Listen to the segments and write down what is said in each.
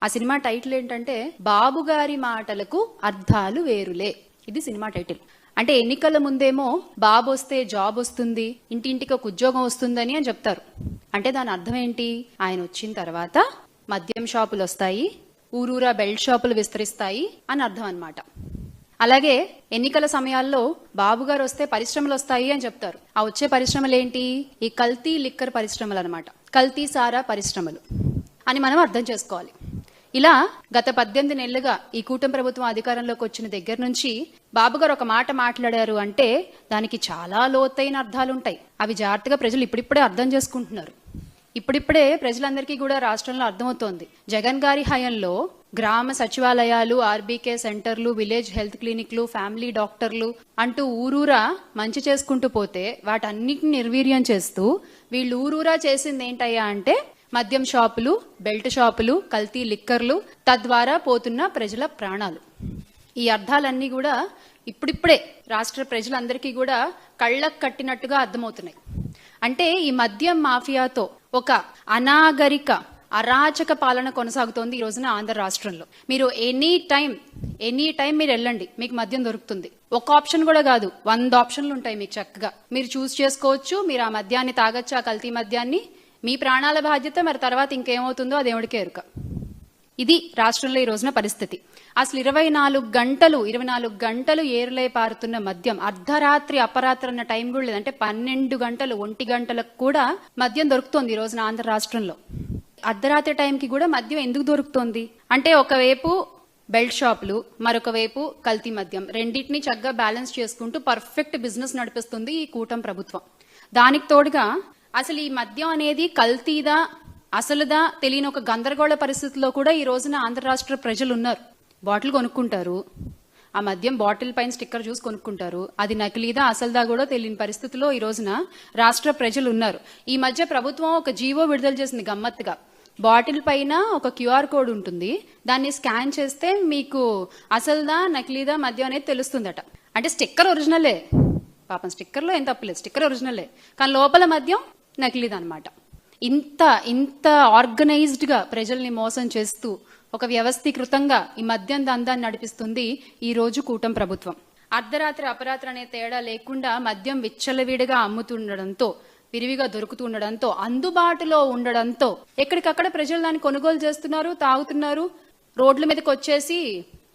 ఆ cinema title ఏంటంటే బాబు గారి మాటలకు అర్థాలు వేరులే. ఇది సినిమా టైటిల్. అంటే ఎన్నికల ముందేమో బాబు వస్తే జాబ్ వస్తుంది, ఇంటింటికి ఒక ఉద్యోగం వస్తుందని అని చెప్తారు. అంటే దాని అర్థం ఏంటి? ఆయన వచ్చిన తర్వాత మద్యం షాపులు వస్తాయి, ఊరూరా బెల్ట్ షాపులు విస్తరిస్తాయి అని అర్థం అన్నమాట. అలాగే ఎన్నికల సమయాల్లో బాబు గారు వస్తే పరిశ్రమలు వస్తాయి అని చెప్తారు. ఆ వచ్చే పరిశ్రమలు ఏంటి? ఈ కల్తీ లిక్కర్ పరిశ్రమలు అన్నమాట. కల్తీ సారా పరిశ్రమలు అని మనం అర్థం చేసుకోవాలి. ఇలా గత 18 నెలలుగా ఈ కూటమి ప్రభుత్వం అధికారంలోకి వచ్చిన దగ్గర నుంచి బాబు గారు ఒక మాట మాట్లాడారు అంటే దానికి చాలా లోతైన అర్థాలు ఉంటాయి. అవి జాగ్రత్తగా ప్రజలు ఇప్పుడిప్పుడే అర్థం చేసుకుంటున్నారు. ఇప్పుడిప్పుడే ప్రజలందరికీ కూడా రాష్ట్రంలో అర్థమవుతోంది. జగన్ గారి హయాంలో గ్రామ సచివాలయాలు, ఆర్బీకే సెంటర్లు, విలేజ్ హెల్త్ క్లినిక్లు, ఫ్యామిలీ డాక్టర్లు అంటూ ఊరూరా మంచి చేసుకుంటూ పోతే వాటన్నిటిని నిర్వీర్యం చేస్తూ వీళ్ళు ఊరూరా చేసింది ఏంటయ్యా అంటే మద్యం షాపులు, బెల్ట్ షాపులు, కల్తీ లిక్కర్లు, తద్వారా పోతున్న ప్రజల ప్రాణాలు. ఈ అర్థాలన్నీ కూడా ఇప్పుడిప్పుడే రాష్ట్ర ప్రజలందరికీ కూడా కళ్ళకు కట్టినట్టుగా అర్థమవుతున్నాయి. అంటే ఈ మద్యం మాఫియాతో ఒక అనాగరిక అరాచక పాలన కొనసాగుతోంది ఈ రోజున ఆంధ్ర రాష్ట్రంలో. మీరు ఎనీ టైం మీరు వెళ్ళండి, మీకు మద్యం దొరుకుతుంది. ఒక ఆప్షన్ కూడా కాదు, 100 ఆప్షన్లు ఉంటాయి మీకు. చక్కగా మీరు చూస్ చేసుకోవచ్చు. మీరు ఆ మద్యాన్ని తాగొచ్చు, ఆ కల్తీ మద్యాన్ని. మీ ప్రాణాల బాధ్యత. మరి తర్వాత ఇంకేమవుతుందో అది దేవుడికే ఎరుక. ఇది రాష్ట్రంలో ఈ రోజున పరిస్థితి. అసలు 24 గంటలు ఏరులై పారుతున్న మద్యం, అర్ధరాత్రి అపరాత్రి అన్న టైం కూడా లేదు. అంటే 12 గంటలు, 1 గంటలకు కూడా మద్యం దొరుకుతోంది ఈ రోజున ఆంధ్ర రాష్ట్రంలో. అర్ధరాత్రి టైంకి కూడా మద్యం ఎందుకు దొరుకుతోంది అంటే ఒకవైపు బెల్ట్ షాపులు, మరొక వైపు కల్తీ మద్యం, రెండింటినీ చక్కగా బ్యాలెన్స్ చేసుకుంటూ పర్ఫెక్ట్ బిజినెస్ నడిపిస్తుంది ఈ కూటమి ప్రభుత్వం. దానికి తోడుగా అసలు ఈ మద్యం అనేది కల్తీదా అసలుదా తెలియని ఒక గందరగోళ పరిస్థితిలో కూడా ఈ రోజున ఆంధ్ర రాష్ట్ర ప్రజలు ఉన్నారు. బాటిల్ కొనుక్కుంటారు, ఆ మద్యం బాటిల్ పైన స్టిక్కర్ చూసి కొనుక్కుంటారు. అది నకిలీదా అసలుదా కూడా తెలియని పరిస్థితిలో ఈ రోజున రాష్ట్ర ప్రజలు ఉన్నారు. ఈ మధ్య ప్రభుత్వం ఒక జీవో విడుదల చేసింది గమ్మత్తుగా. బాటిల్ పైన ఒక క్యూఆర్ కోడ్ ఉంటుంది, దాన్ని స్కాన్ చేస్తే మీకు అసలుదా నకిలీదా మద్యం అనేది తెలుస్తుందట. అంటే స్టిక్కర్ ఒరిజినలే, పాపం స్టిక్కర్లో ఏం తప్పలేదు, స్టిక్కర్ ఒరిజినలే, కానీ లోపల మద్యం నకిలీదన్నమాట. ఇంత ఆర్గనైజ్డ్ గా ప్రజల్ని మోసం చేస్తూ ఒక వ్యవస్థీకృతంగా ఈ మద్యం దందాన్ని నడిపిస్తుంది ఈ రోజు కూటమి ప్రభుత్వం. అర్ధరాత్రి అపరాత్రి అనే తేడా లేకుండా మద్యం విచ్చలవిడిగా అమ్ముతుండడంతో, విరివిగా దొరుకుతుండడంతో, అందుబాటులో ఉండడంతో ఎక్కడికక్కడ ప్రజలు దాన్ని కొనుగోలు చేస్తున్నారు, తాగుతున్నారు. రోడ్ల మీదకి వచ్చేసి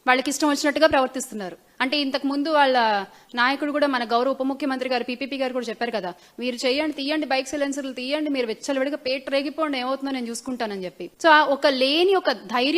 వాళ్ళకి ఇష్టం వచ్చినట్టుగా ప్రవర్తిస్తున్నారు. అంటే ఇంతకు ముందు వాళ్ళ నాయకుడు కూడా, మన గౌరవ ఉప ముఖ్యమంత్రి గారు పీపీపీ గారు కూడా చెప్పారు కదా, మీరు తీయండి బైక్ సైలెన్సర్లు తీయండి, మీరు వెచ్చలవిడిగా పేట రేగిపోండి, ఏమవుతుందో నేను చూసుకుంటానని చెప్పి. సో ఒక ధైర్యం